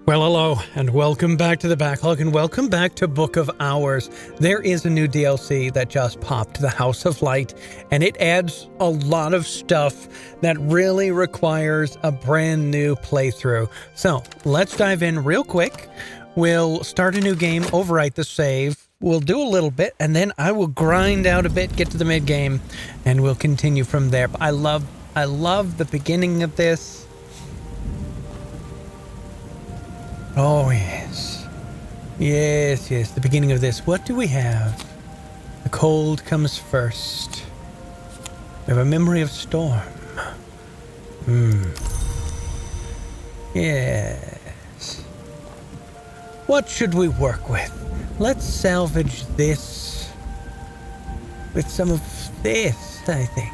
Well, hello, and welcome back to the Backlog, and welcome back to Book of Hours. There is a new DLC that just popped, the House of Light, and it adds a lot of stuff that really requires a brand new playthrough. So, let's dive in real quick. We'll start a new game, overwrite the save, we'll do a little bit, and then I will grind out a bit, get to the mid-game, and we'll continue from there. But I love the beginning of this. Oh, yes. Yes, the beginning of this. What do we have? The cold comes first. We have a memory of storm. Yes. What should we work with? Let's salvage this with some of this, I think.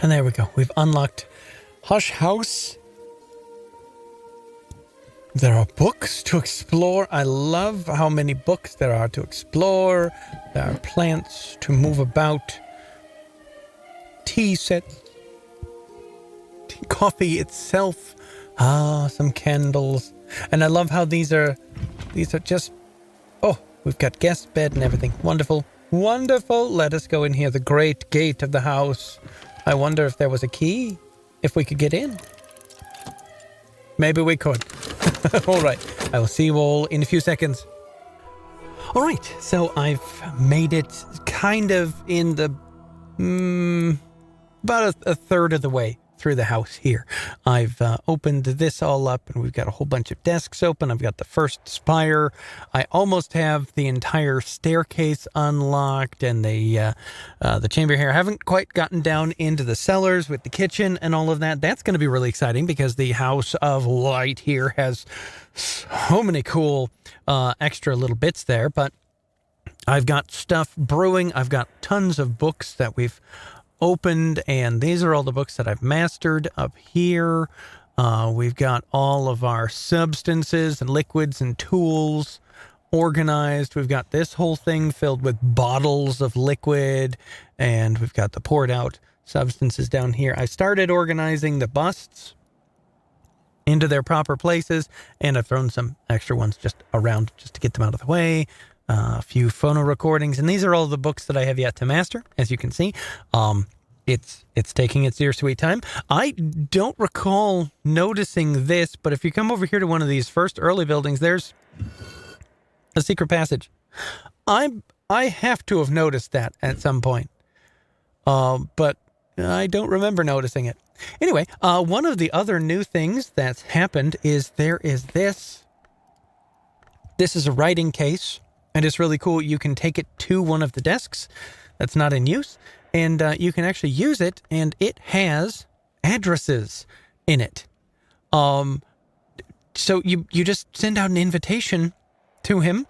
And there we go. We've unlocked Hush House. There are books to explore. I love how many books there are to explore. There are plants to move about. Tea sets. Coffee itself. Some candles. And I love how these are just... Oh, we've got guest bed and everything. Wonderful. Wonderful. Let us go in here. The great gate of the house. I wonder if there was a key, if we could get in. Maybe we could. All right. I will see you all in a few seconds. All right. So I've made it kind of in the... about a third of the way through the house here. I've opened this all up, and we've got a whole bunch of desks open. I've got the first spire. I almost have the entire staircase unlocked, and the chamber here. I haven't quite gotten down into the cellars with the kitchen and all of that. That's going to be really exciting because the House of Light here has so many cool extra little bits there. But I've got stuff brewing. I've got tons of books that we've opened, and these are all the books that I've mastered up here. We've got all of our substances and liquids and tools organized. We've got this whole thing filled with bottles of liquid, and we've got the poured out substances down here. I started organizing the busts into their proper places, and I've thrown some extra ones just around just to get them out of the way. A few phono recordings, and these are all the books that I have yet to master, as you can see. It's taking its dear sweet time. I don't recall noticing this, but if you come over here to one of these first early buildings, there's a secret passage. I have to have noticed that at some point, but I don't remember noticing it. Anyway, one of the other new things that's happened is there is this. This is a writing case. And it's really cool. You can take it to one of the desks that's not in use, and you can actually use it, and it has addresses in it. So you just send out an invitation to him,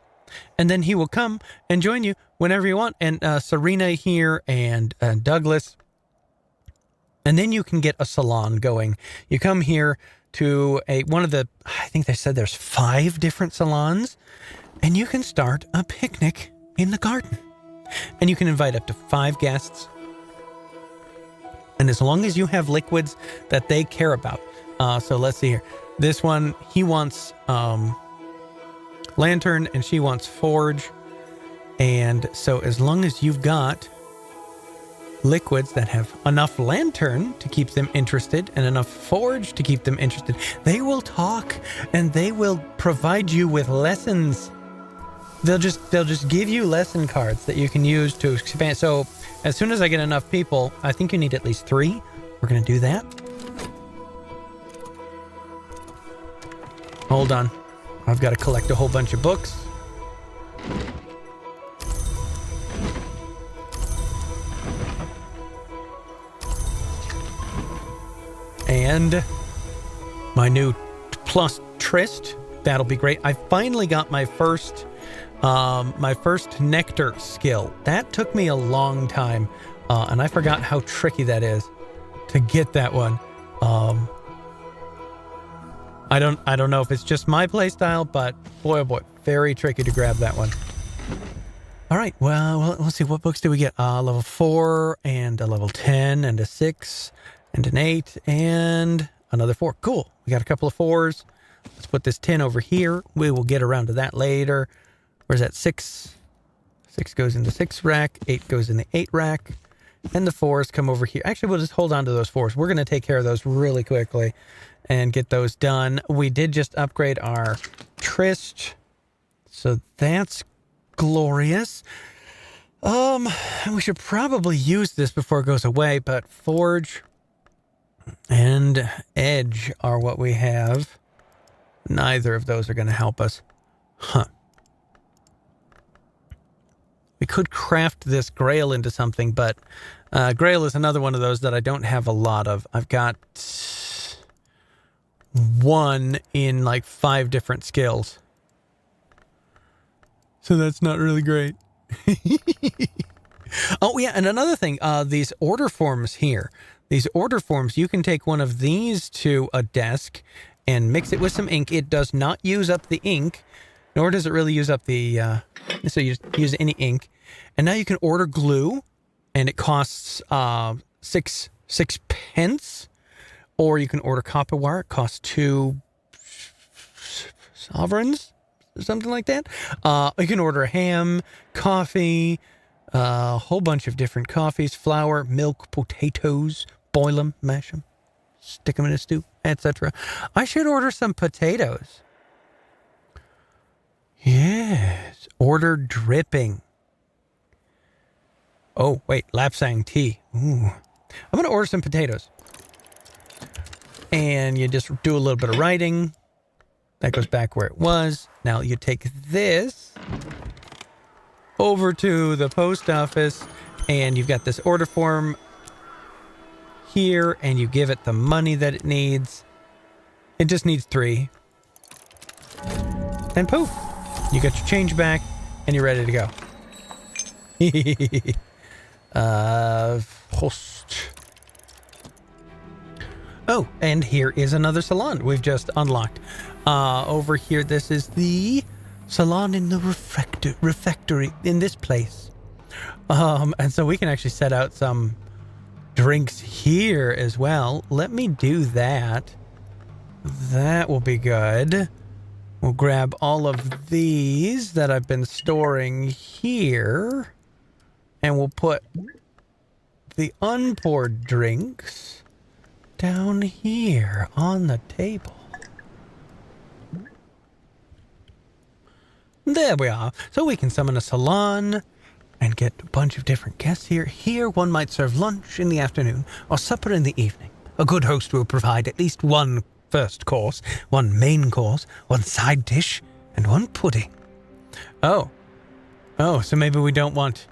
and then he will come and join you whenever you want. And Serena here and Douglas. And then you can get a salon going. You come here to one of the, I think they said there's 5 different salons. And you can start a picnic in the garden. And you can invite up to 5 guests. And as long as you have liquids that they care about. So let's see here. This one, he wants lantern and she wants forge. And so as long as you've got liquids that have enough lantern to keep them interested and enough forge to keep them interested, they will talk and they will provide you with lessons. They'll just give you lesson cards that you can use to expand. So as soon as I get enough people, I think you need at least 3. We're going to do that. Hold on. I've got to collect a whole bunch of books. And my new plus Trist. That'll be great. I finally got my first nectar skill. That took me a long time, and I forgot how tricky that is to get that one. I don't know if it's just my playstyle, but boy, oh boy, Very tricky to grab that one. All right, well, let's see. What books do we get? Level 4 and a level 10 and a 6 and an 8 and another 4. Cool. We got a couple of 4s. Let's put this 10 over here. We will get around to that later. Where's that 6? 6 goes in the 6 rack. 8 goes in the 8 rack. And the 4s come over here. Actually, we'll just hold on to those 4s. We're going to take care of those really quickly and get those done. We did just upgrade our Trist. So that's glorious. We should probably use this before it goes away, but Forge and Edge are what we have. Neither of those are going to help us. Huh. We could craft this Grail into something, but Grail is another one of those that I don't have a lot of. I've got 1 in like 5 different skills. So that's not really great. Oh, yeah, and another thing, these order forms here. These order forms, you can take one of these to a desk and mix it with some ink. It does not use up the ink, nor does it really use up the... so you just use any ink. And now you can order glue, and it costs 6 pence. Or you can order copper wire. It costs 2 sovereigns, or something like that. You can order ham, coffee, a whole bunch of different coffees, flour, milk, potatoes, boil them, mash them, stick them in a stew, etc. I should order some potatoes. Yes, order dripping. Oh, wait, lapsang tea. Ooh. I'm going to order some potatoes. And you just do a little bit of writing. That goes back where it was. Now you take this over to the post office, and you've got this order form here, and you give it the money that it needs. It just needs 3. And poof, you got your change back, and you're ready to go. Host. Oh, and here is another salon we've just unlocked. Over here, this is the salon in the refectory in this place. And so we can actually set out some drinks here as well. Let me do that. That will be good. We'll grab all of these that I've been storing here. And we'll put the unpoured drinks down here on the table. There we are. So we can summon a salon and get a bunch of different guests here. Here one might serve lunch in the afternoon or supper in the evening. A good host will provide at least 1 first course, 1 main course, 1 side dish, and 1 pudding. Oh, so maybe we don't want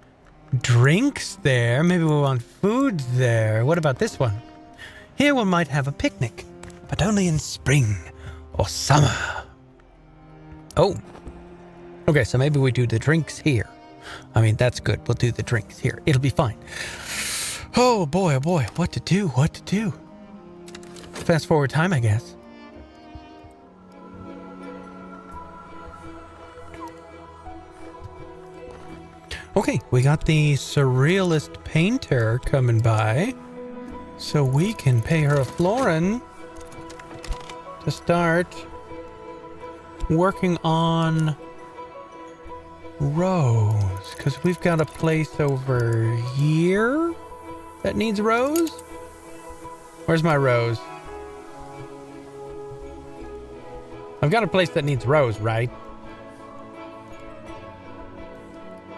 drinks there. Maybe we want food there. What about this one? Here one might have a picnic, but only in spring or summer. Oh. Okay, so maybe we do the drinks here. I mean, that's good. We'll do the drinks here. It'll be fine. Oh boy, what to do? Fast forward time, I guess. Okay, we got the surrealist painter coming by, so we can pay her a florin to start working on Rose, because we've got a place over here that needs Rose. Where's my Rose? I've got a place that needs Rose, right?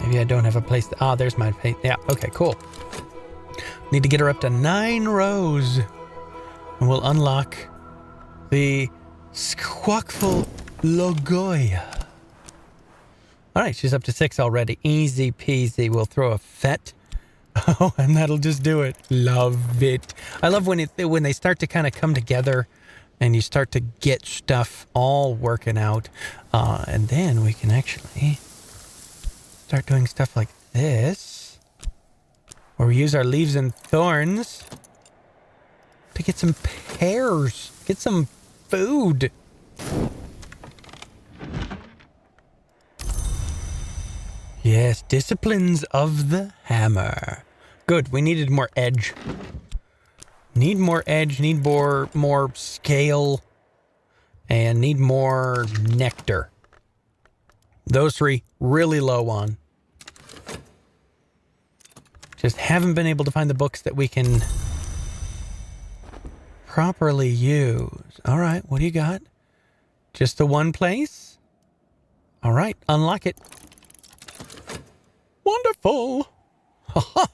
Maybe I don't have a place that... there's my place. Yeah, okay, cool. Need to get her up to 9 rows. And we'll unlock the Squawkful Logoya. Alright, she's up to 6 already. Easy peasy. We'll throw a fet. Oh, and that'll just do it. Love it. I love when they start to kind of come together and you start to get stuff all working out. And then we can actually start doing stuff like this, where we use our leaves and thorns to get some pears, get some food. Yes, disciplines of the hammer. Good, we needed more edge. Need more edge, need more scale, and need more nectar. Those three, really low on. Just haven't been able to find the books that we can properly use. All right, what do you got? Just the one place? All right, unlock it. Wonderful. Ha-ha.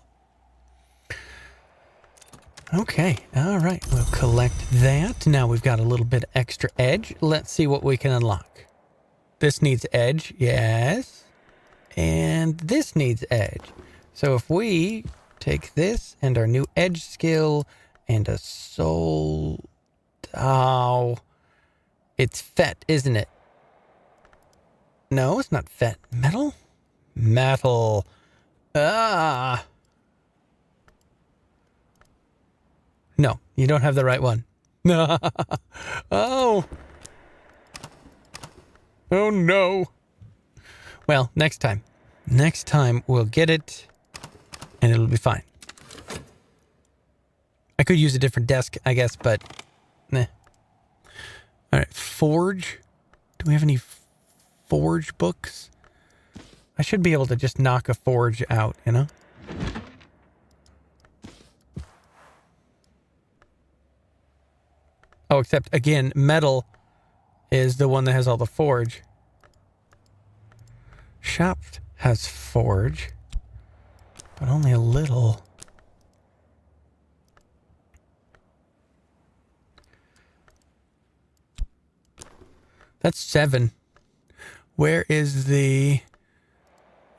Okay, all right, we'll collect that. Now we've got a little bit extra edge. Let's see what we can unlock. This needs edge, yes. And this needs edge. So if we take this and our new edge skill and a soul... Oh, it's fet, isn't it? No, it's not fet. Metal? Metal. Ah. No, you don't have the right one. Oh. Oh no. Well, next time. Next time we'll get it and it'll be fine. I could use a different desk, I guess, but nah. All right, forge. Do we have any forge books? I should be able to just knock a forge out, you know? Oh, except, again, metal is the one that has all the forge. Shop has forge, but only a little. That's 7. Where is the...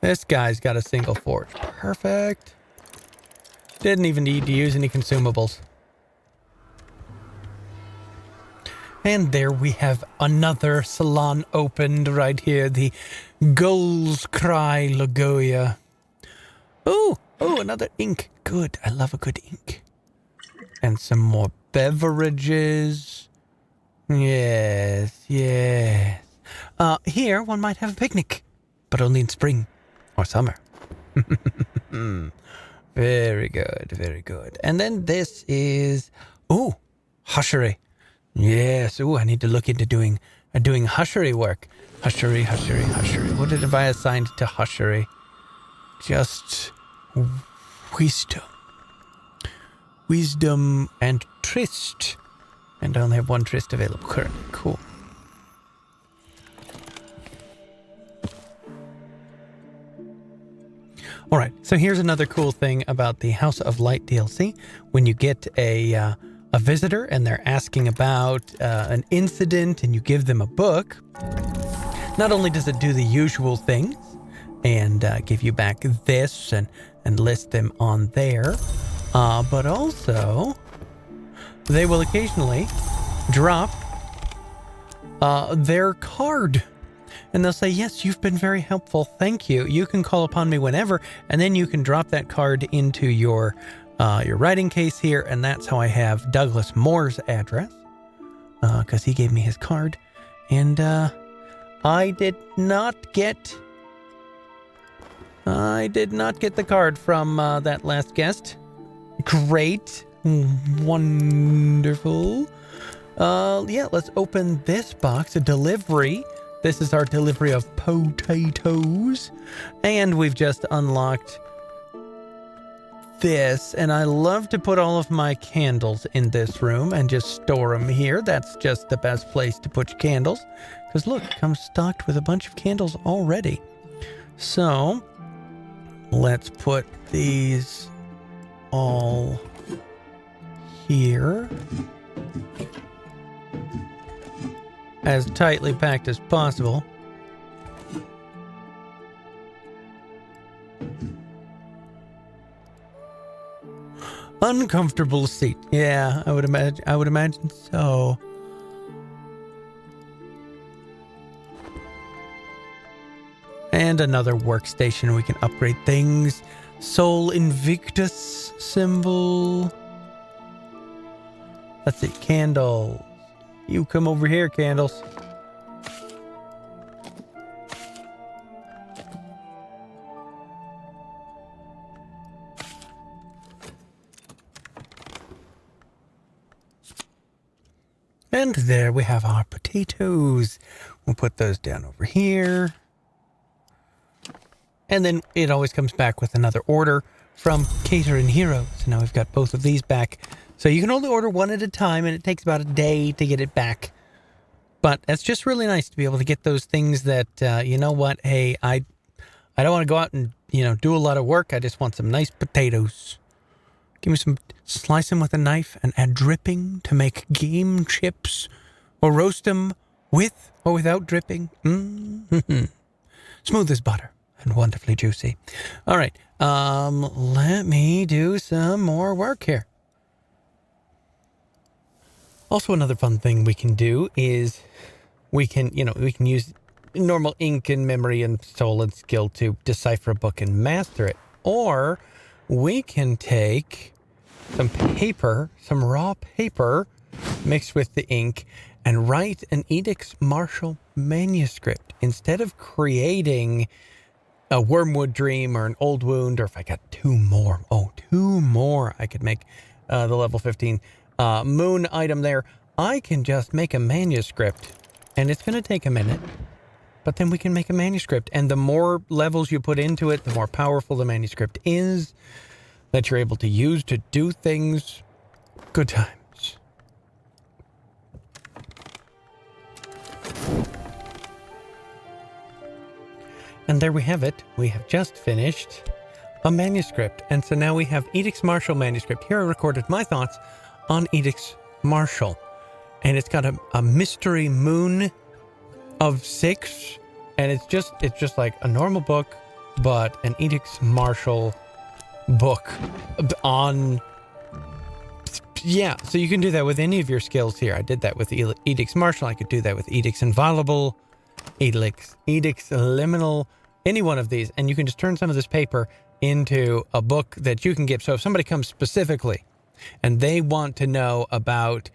This guy's got a single forge. Perfect. Didn't even need to use any consumables. And there we have another salon opened right here. The Gull's Cry Lagoya. Oh, another ink. Good. I love a good ink. And some more beverages. Yes, yes. Here one might have a picnic, but only in spring or summer. Very good, very good. And then this is, hushery. Yes, I need to look into doing hushery work. Hushery. What have I assigned to hushery? Just wisdom. Wisdom and tryst. And I only have one tryst available currently. Cool. All right, so here's another cool thing about the House of Light DLC. When you get a visitor and they're asking about an incident and you give them a book, not only does it do the usual things and give you back this and list them on there, but also they will occasionally drop their card. And they'll say, yes, you've been very helpful. Thank you. You can call upon me whenever. And then you can drop that card into your writing case here. And that's how I have Douglas Moore's address. Because he gave me his card. And I did not get the card from that last guest. Great. Wonderful. Yeah, let's open this box. A delivery. This is our delivery of potatoes. And we've just unlocked this. And I love to put all of my candles in this room and just store them here. That's just the best place to put your candles. Because look, it comes stocked with a bunch of candles already. So, let's put these all here. As tightly packed as possible. Uncomfortable seat. Yeah, I would imagine so. And another workstation. We can upgrade things. Sol Invictus symbol. Let's see. Candle. You come over here, candles. And there we have our potatoes. We'll put those down over here. And then it always comes back with another order from Catering Hero. So now we've got both of these back. So you can only order one at a time, and it takes about a day to get it back. But it's just really nice to be able to get those things that, you know what, hey, I don't want to go out and, do a lot of work. I just want some nice potatoes. Give me some, slice them with a knife and add dripping to make game chips, or roast them with or without dripping. Smooth as butter and wonderfully juicy. All right, let me do some more work here. Also, another fun thing we can do is we can use normal ink and memory and soul and skill to decipher a book and master it. Or we can take some paper, some raw paper mixed with the ink, and write an Edicts Marshall manuscript. Instead of creating a Wormwood Dream or an Old Wound, or if I got two more, I could make the level 15 moon item there. I can just make a manuscript, and it's going to take a minute, but then we can make a manuscript. And the more levels you put into it, the more powerful the manuscript is that you're able to use to do things. Good times. And there we have it. We have just finished a manuscript. And so now we have Edicts Marshall manuscript. Here I recorded my thoughts on Edicts Marshall. And it's got a mystery moon of 6. And it's just like a normal book, but an Edicts Marshall book on. Yeah, so you can do that with any of your skills here. I did that with Edicts Marshall. I could do that with Edicts Inviolable, Edicts Liminal, any one of these. And you can just turn some of this paper into a book that you can give. So if somebody comes specifically and they want to know about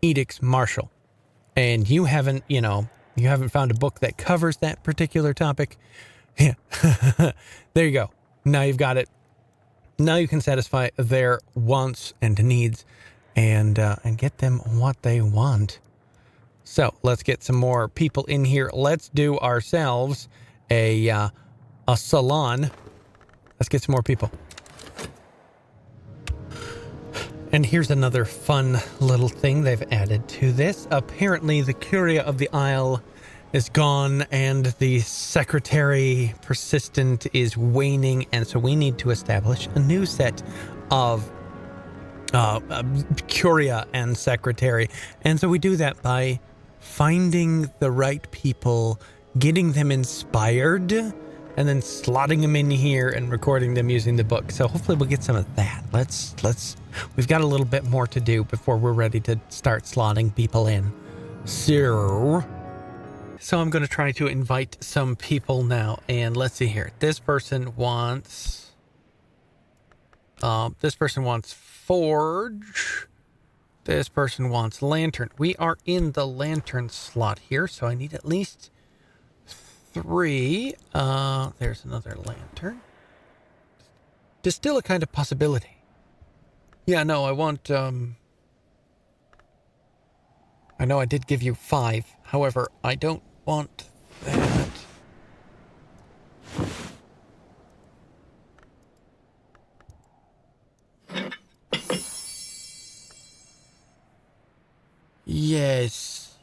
Edicts Marshall, and you haven't found a book that covers that particular topic, yeah, there you go. Now you've got it. Now you can satisfy their wants and needs and get them what they want. So let's get some more people in here. Let's do ourselves a salon. Let's get some more people. And here's another fun little thing they've added to this. Apparently the Curia of the Isle is gone and the Secretary Persistent is waning, and so we need to establish a new set of Curia and Secretary. And so we do that by finding the right people, getting them inspired, and then slotting them in here and recording them using the book. So hopefully we'll get some of that. We've got a little bit more to do before we're ready to start slotting people in. So I'm going to try to invite some people now, and let's see here. This person wants Forge. This person wants Lantern. We are in the Lantern slot here, so I need at least 3. There's another Lantern. Distill a kind of possibility. Yeah, no, I want, I know I did give you 5. However, I don't want that. Yes.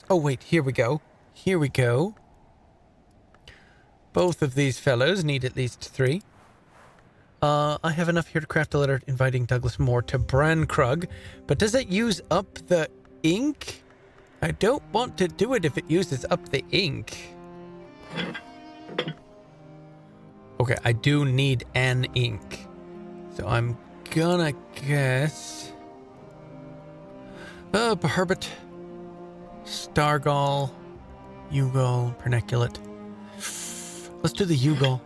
Oh, wait, here we go. Both of these fellows need at least 3. I have enough here to craft a letter inviting Douglas Moore to Brankrug, but does it use up the ink? I don't want to do it if it uses up the ink. Okay, I do need an ink. So I'm gonna guess... Herbert, Stargall, Ugal, Perniculate. Let's do the Ugal.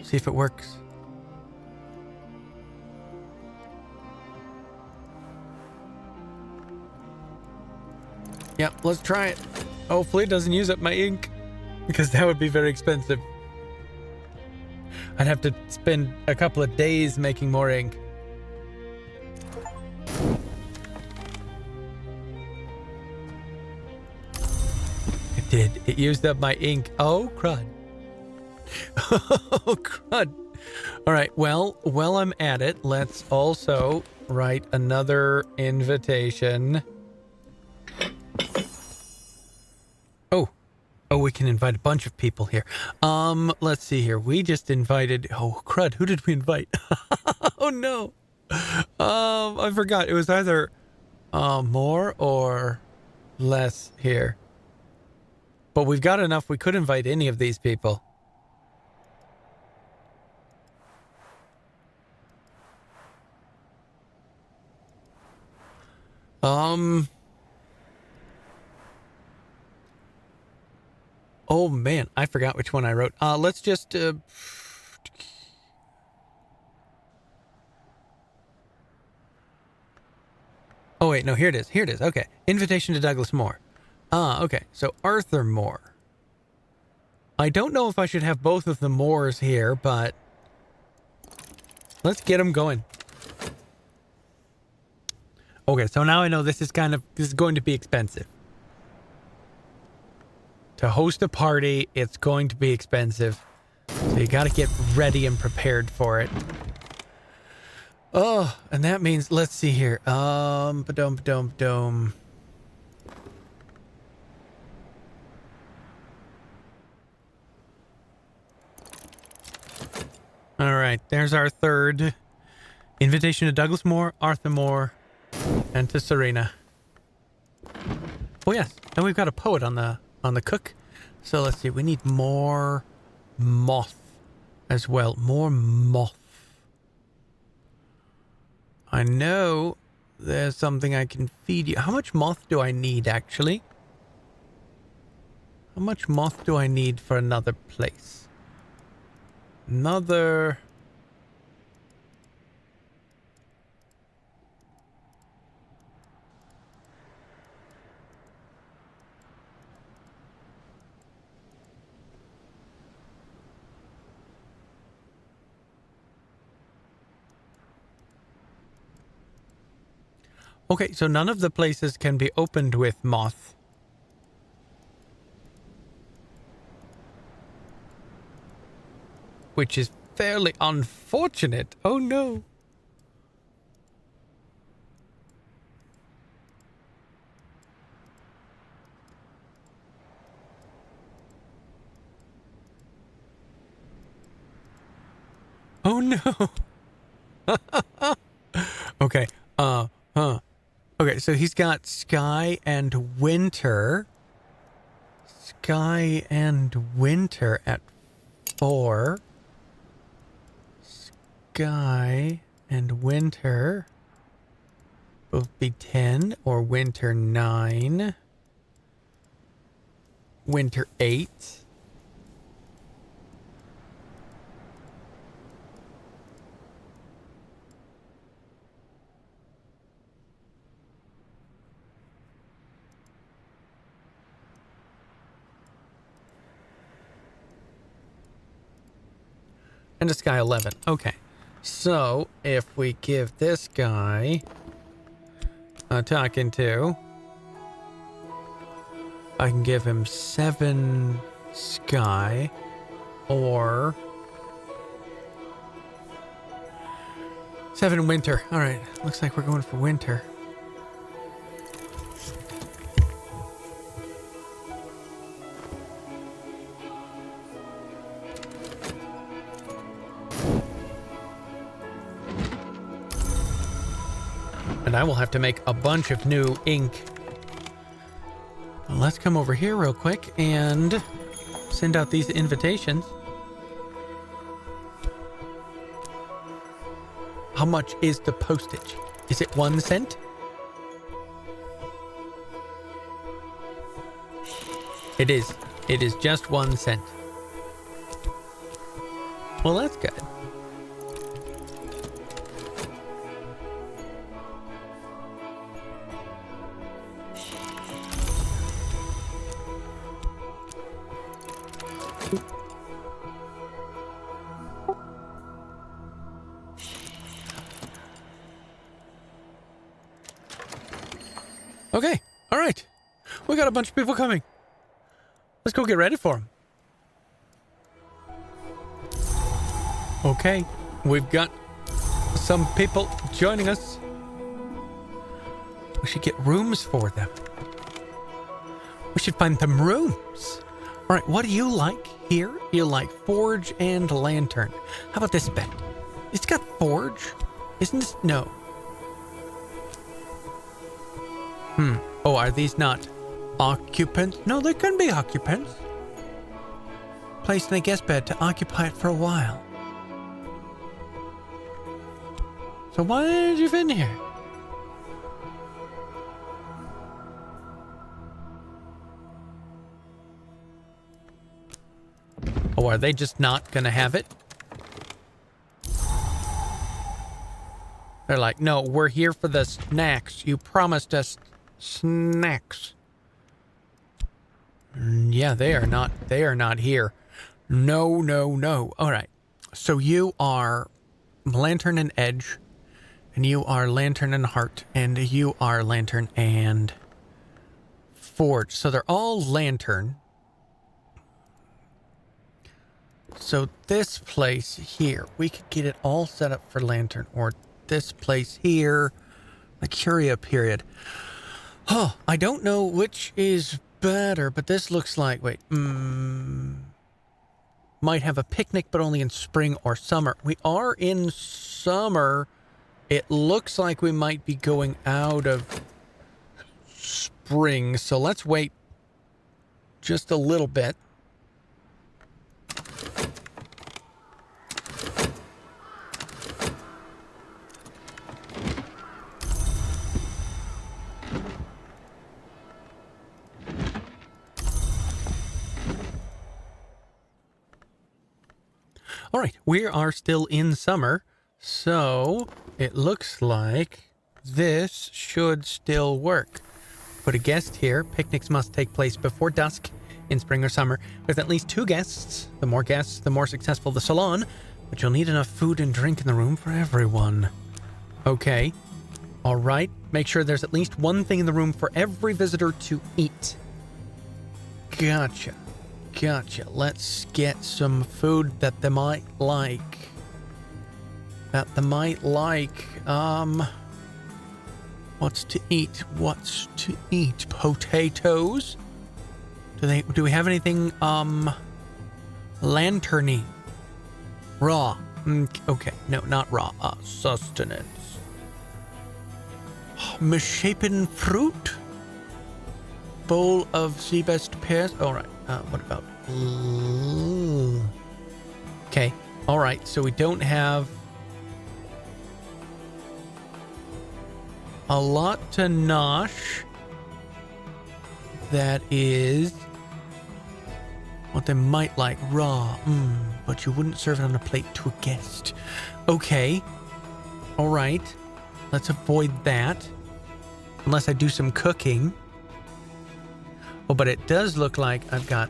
See if it works. Yep, let's try it. Hopefully it doesn't use up my ink, because that would be very expensive. I'd have to spend a couple of days making more ink. did. It used up my ink. Oh, crud. Oh, crud. All right. Well, while I'm at it, let's also write another invitation. Oh, we can invite a bunch of people here. Let's see here. We just invited... Oh, crud. Who did we invite? Oh, no. I forgot. It was either more or less here. But we've got enough. We could invite any of these people. Oh, man. I forgot which one I wrote. Let's just... Oh, wait. No, here it is. Here it is. Okay. Invitation to Douglas Moore. Okay. So Arthur Moore. I don't know if I should have both of the Moores here, but... Let's get them going. Okay, so now I know this is going to be expensive. To host a party, it's going to be expensive. So you got to get ready and prepared for it. Oh, and that means, let's see here. Ba-dum. All right, there's our third invitation to Douglas Moore, Arthur Moore, and to Serena. Oh yes, and we've got a poet on the cook. So let's see, we need more moth as well. More moth. I know there's something I can feed you. How much moth do I need, actually? How much moth do I need for another place? Another... Okay, so none of the places can be opened with moth. Which is fairly unfortunate. Oh no. Oh no. Okay. Okay, so he's got Sky and Winter. Sky and Winter at 4. Sky and Winter both be 10, or Winter 9. Winter 8. And a Sky 11. Okay. So, if we give this guy a talking to, I can give him 7 Sky, or 7 Winter. All right. Looks like we're going for Winter. And I will have to make a bunch of new ink. Well, let's come over here real quick and send out these invitations. How much is the postage? Is it 1 cent? It is. It is just 1 cent. Well, that's good. Okay. All right. We got a bunch of people coming. Let's go get ready for him. Okay, we've got some people joining us. We should get rooms for them. We should find them rooms. All right, what do you like here? You like forge and lantern. How about this bed? It's got forge. Isn't this? No. Oh, are these not occupants? No, they couldn't be occupants. Placed in a guest bed to occupy it for a while. So why did you fit in here? Oh, are they just not gonna have it? They're like, no, we're here for the snacks. You promised us snacks. Yeah, they are not here. No, no, no. All right. So you are lantern and edge, and you are lantern and heart, and you are lantern and forge. So they're all lantern. So this place here, we could get it all set up for lantern, or this place here, the Curia period. Oh, I don't know which is better, but this looks like, wait, might have a picnic, but only in spring or summer. We are in summer. It looks like we might be going out of spring, so let's wait just a little bit. All right, we are still in summer, so it looks like this should still work. Put a guest here. Picnics must take place before dusk in spring or summer with at least 2 guests. The more guests, the more successful the salon, but you'll need enough food and drink in the room for everyone. Okay. All right. Make sure there's at least one thing in the room for every visitor to eat. Gotcha. Gotcha. Let's get some food that they might like. What's to eat? What's to eat? Potatoes? Do we have anything, lanterny? Raw. Okay. No, not raw. Sustenance. Misshapen fruit? Bowl of sea best pears? All right. What about? Okay. All right. So we don't have a lot to nosh. That is what they might like. Raw. But you wouldn't serve it on a plate to a guest. Okay. All right. Let's avoid that. Unless I do some cooking. Oh, but it does look like I've got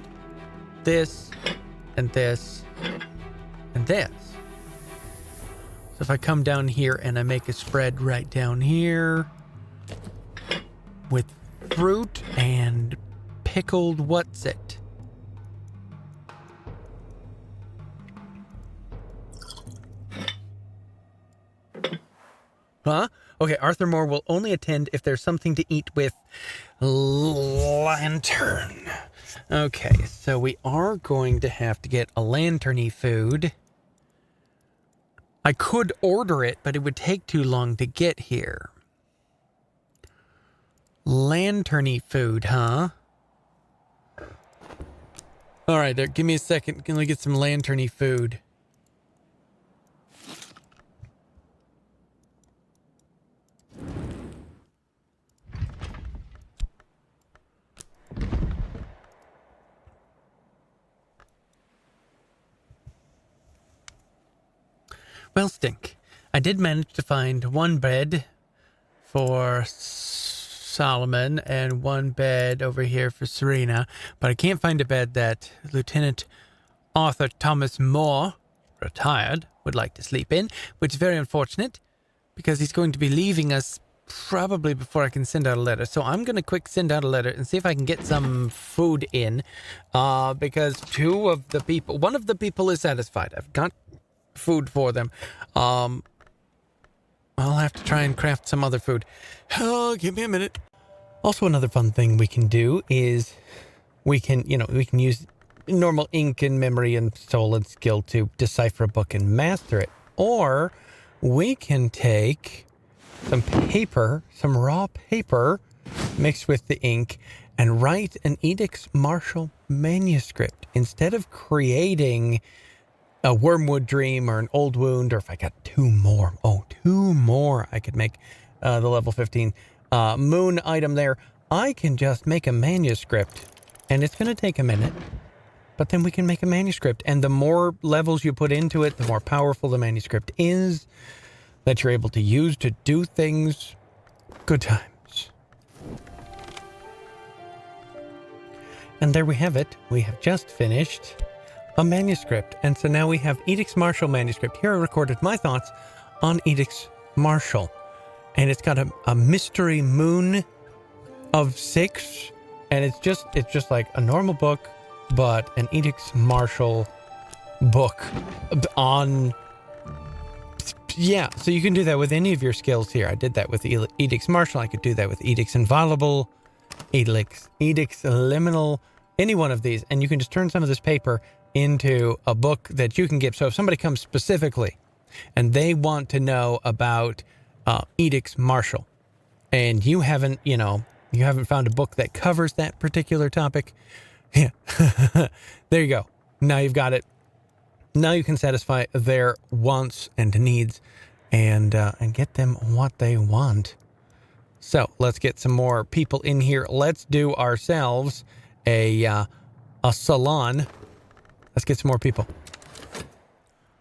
this and this and this. So if I come down here and I make a spread right down here with fruit and pickled what's it? Huh? Okay, Arthur Moore will only attend if there's something to eat with lantern. Okay, so we are going to have to get a lanterny food. I could order it, but it would take too long to get here. Lanterny food, huh? All right, there, give me a second. Can we get some lanterny food? Well, stink. I did manage to find one bed for Solomon and one bed over here for Serena, but I can't find a bed that Lieutenant Arthur Thomas Moore, retired, would like to sleep in, which is very unfortunate because he's going to be leaving us probably before I can send out a letter. So I'm going to quick send out a letter and see if I can get some food in. Because one of the people is satisfied. I've got food for them. I'll have to try and craft some other food. Oh, give me a minute. Also, another fun thing we can do is we can use normal ink and memory and solid skill to decipher a book and master it. Or we can take some paper, some raw paper, mixed with the ink, and write an Edicts Marshall manuscript. Instead of creating a Wormwood Dream or an Old Wound, or if I got two more, I could make the level 15 moon item there. I can just make a manuscript, and it's going to take a minute, but then we can make a manuscript. And the more levels you put into it, the more powerful the manuscript is that you're able to use to do things. Good times. And there we have it. We have just finished a manuscript. And so now we have Edicts Marshall manuscript. Here I recorded my thoughts on Edicts Marshall. And it's got a mystery moon of 6. And it's just like a normal book, but an Edicts Marshall book on... Yeah, so you can do that with any of your skills here. I did that with Edicts Marshall. I could do that with Edicts Inviolable, Edicts Liminal, any one of these. And you can just turn some of this paper into a book that you can give. So if somebody comes specifically and they want to know about Edicts Marshall, and you haven't found a book that covers that particular topic, yeah, there you go. Now you've got it. Now you can satisfy their wants and needs and get them what they want. So let's get some more people in here. Let's do ourselves a salon. Let's get some more people.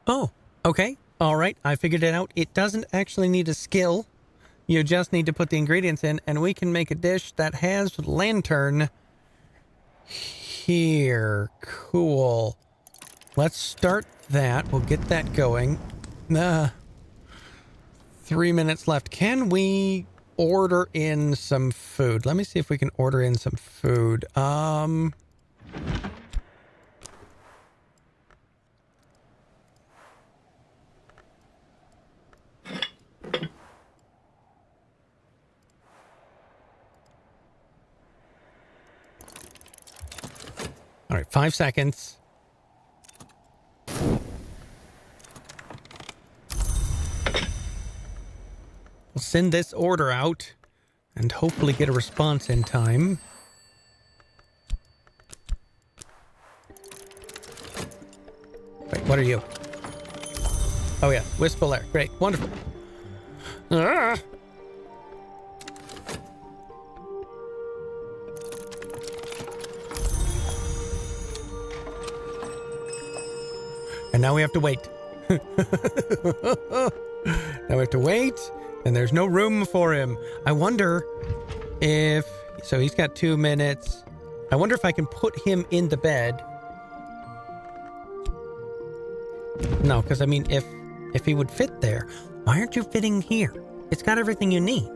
Oh, okay. All right. I figured it out. It doesn't actually need a skill. You just need to put the ingredients in, and we can make a dish that has lantern here. Cool. Let's start that. We'll get that going. 3 minutes left. Can we order in some food? Let me see if we can order in some food. All right, 5 seconds. We'll send this order out and hopefully get a response in time. Wait, what are you? Oh yeah, Wistful Air. Great, wonderful. Ah! And now we have to wait. Now we have to wait, and there's no room for him. I wonder if... So he's got 2 minutes. I wonder if I can put him in the bed. No, because I mean, if he would fit there, why aren't you fitting here? It's got everything you need.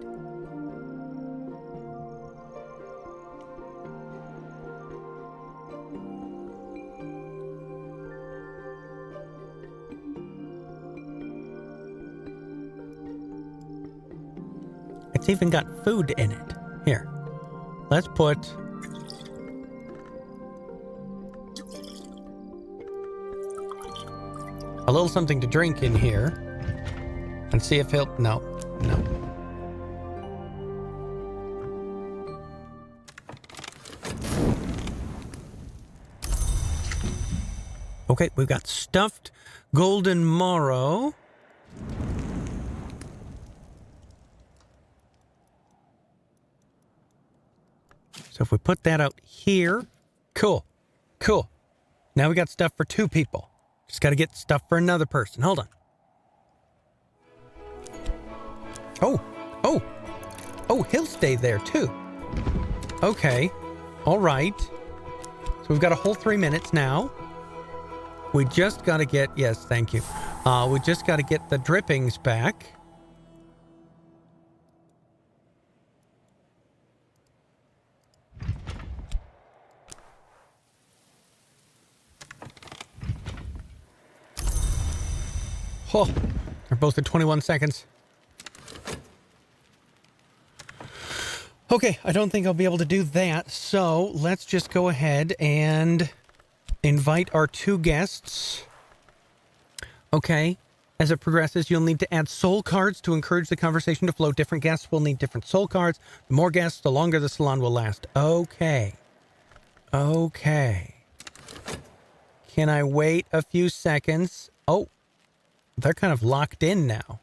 It's even got food in it. Here, let's put a little something to drink in here and see if he'll... No. Okay, we've got stuffed golden marrow. So if we put that out here, cool. Now we got stuff for 2 people. Just got to get stuff for another person. Hold on. Oh, he'll stay there too. Okay. All right. So we've got a whole 3 minutes now. We just got to get... Yes, thank you. We just got to get the drippings back. Oh, they're both at 21 seconds. Okay, I don't think I'll be able to do that, so let's just go ahead and invite our 2 guests. Okay, as it progresses, you'll need to add soul cards to encourage the conversation to flow. Different guests will need different soul cards. The more guests, the longer the salon will last. Okay. Okay. Can I wait a few seconds? Oh, they're kind of locked in now.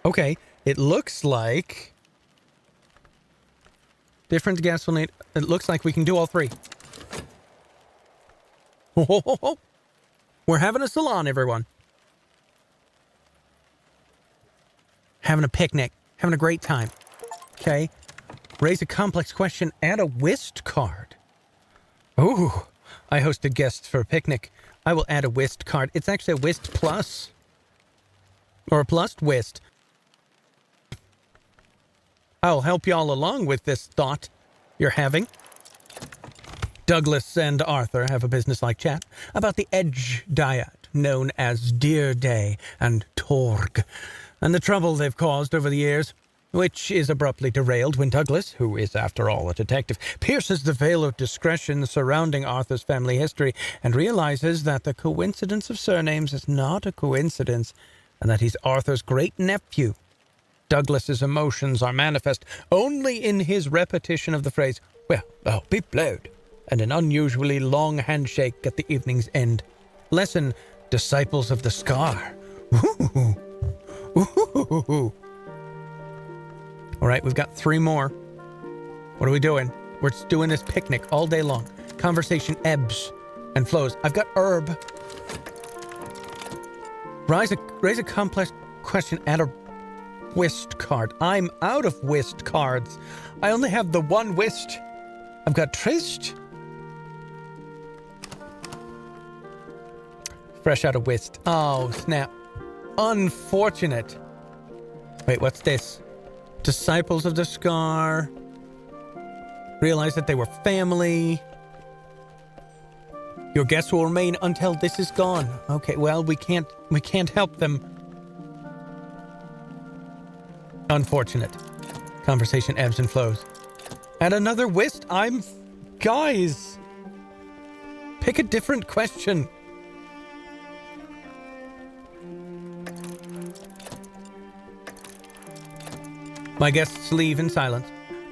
Okay. It looks like different guests will need... It looks like we can do all 3. We're having a salon, everyone. Having a picnic. Having a great time. Okay. Raise a complex question. Add a whist card. Ooh. I hosted guests for a picnic. I will add a whist card. It's actually a whist plus. Or a plus whist. I'll help y'all along with this thought you're having. Douglas and Arthur have a business-like chat about the edge diet known as Deer Day and Torg, and the trouble they've caused over the years, which is abruptly derailed when Douglas, who is after all a detective, pierces the veil of discretion surrounding Arthur's family history and realizes that the coincidence of surnames is not a coincidence and that he's Arthur's great-nephew. Douglas's emotions are manifest only in his repetition of the phrase, "Well, I'll be blowed," and an unusually long handshake at the evening's end. Lesson, Disciples of the Scar. Ooh. Ooh. All right, we've got 3 more. What are we doing? We're just doing this picnic all day long. Conversation ebbs and flows. I've got herb. Raise a complex question. Add a whist card. I'm out of whist cards. I only have the 1 whist. I've got tryst. Fresh out of whist. Oh, snap. Unfortunate. Wait, what's this? Disciples of the Scar. Realize that they were family. Your guests will remain until this is gone. Okay, well, we can't help them. Unfortunate. Conversation ebbs and flows. And another whist. Guys. Pick a different question. My guests leave in silence.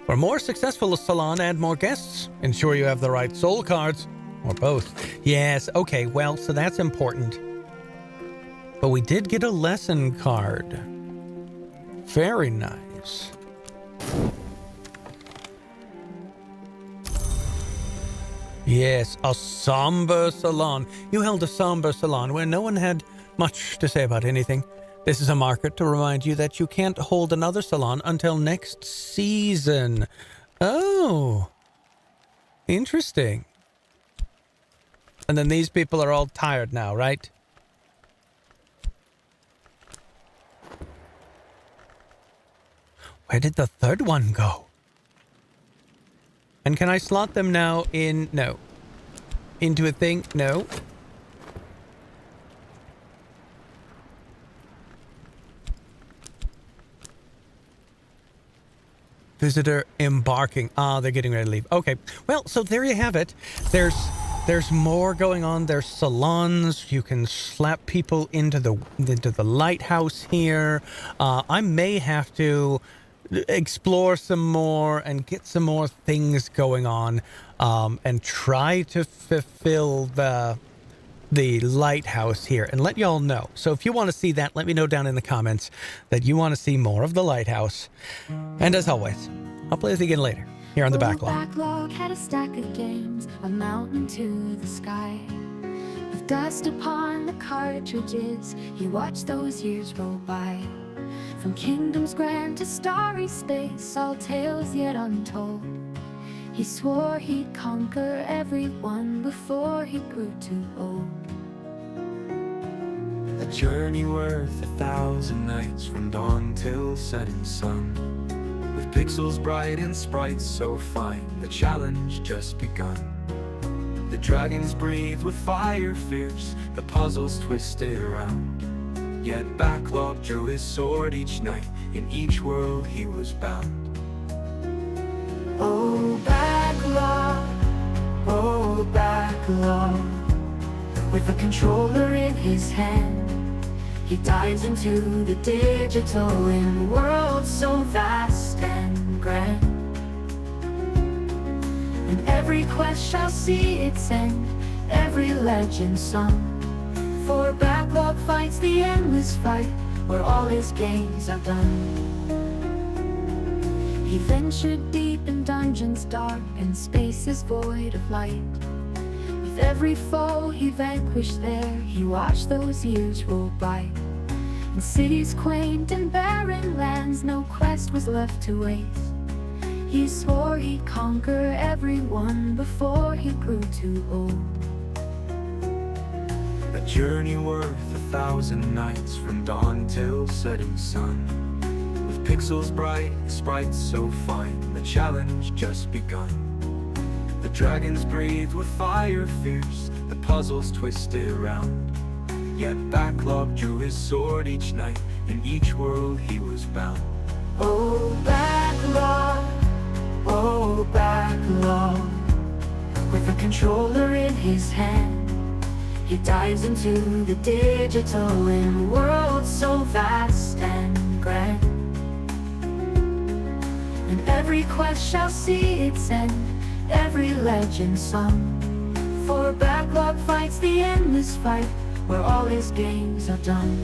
For a more successful salon, add more guests. Ensure you have the right soul cards. Or both. Yes, okay, well, so that's important. But we did get a lesson card. Very nice. Yes, a somber salon. You held a somber salon where no one had much to say about anything. This is a marker to remind you that you can't hold another salon until next season. Oh. Interesting. And then these people are all tired now, right? Where did the 3rd one go? And can I slot them now in... No. Into a thing? No. Visitor embarking. Ah, they're getting ready to leave. Okay. Well, so there you have it. There's more going on. There's salons. You can slap people into the lighthouse here. I may have to explore some more and get some more things going on, and try to fulfill the lighthouse here and let y'all know. So if you want to see that, let me know down in the comments that you want to see more of the lighthouse. And as always, I'll play this again later here on the BackLog. BackLog had a stack of games, a mountain to the sky. With dust upon the cartridges, he watched those years roll by. From kingdoms grand to starry space, all tales yet untold. He swore he'd conquer everyone before he grew too old. A journey worth 1,000 nights from dawn till setting sun. With pixels bright and sprites so fine, the challenge just begun. The dragons breathe with fire fierce, the puzzles twisted around. Yet BackLog drew his sword each night, in each world he was bound. Oh, BackLog, oh, BackLog. With a controller in his hand, he dives into the digital in a world so vast and grand. And every quest shall see its end, every legend sung. For BackLog fights the endless fight, where all his games are done. He ventured deep in dungeons dark and spaces void of light. With every foe he vanquished there, he watched those years roll by. In cities quaint and barren lands, no quest was left to waste. He swore he'd conquer everyone before he grew too old. A journey worth 1,000 nights from dawn till setting sun. With pixels bright, sprites so fine, the challenge just begun. The dragons breathe with fire fierce, the puzzles twisted around. Yet BackLog drew his sword each night, in each world he was bound. Oh, BackLog, oh, BackLog. With a controller in his hand, he dives into the digital in a world so vast and grand. And every quest shall see its end, every legend sung. For BackLog fights the endless fight, where all his games are done.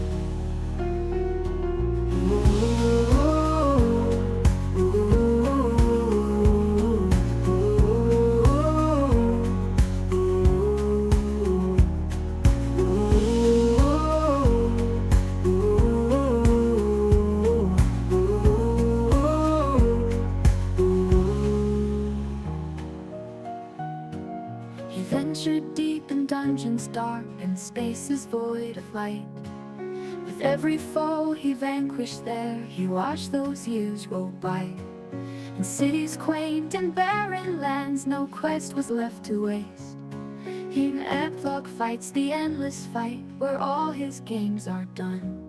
He ventured deep in dungeons dark and spaces void of light. With every foe he vanquished there, he watched those years roll by. In cities quaint and barren lands, no quest was left to waste. Here BackLog fights the endless fight, where all his games are done.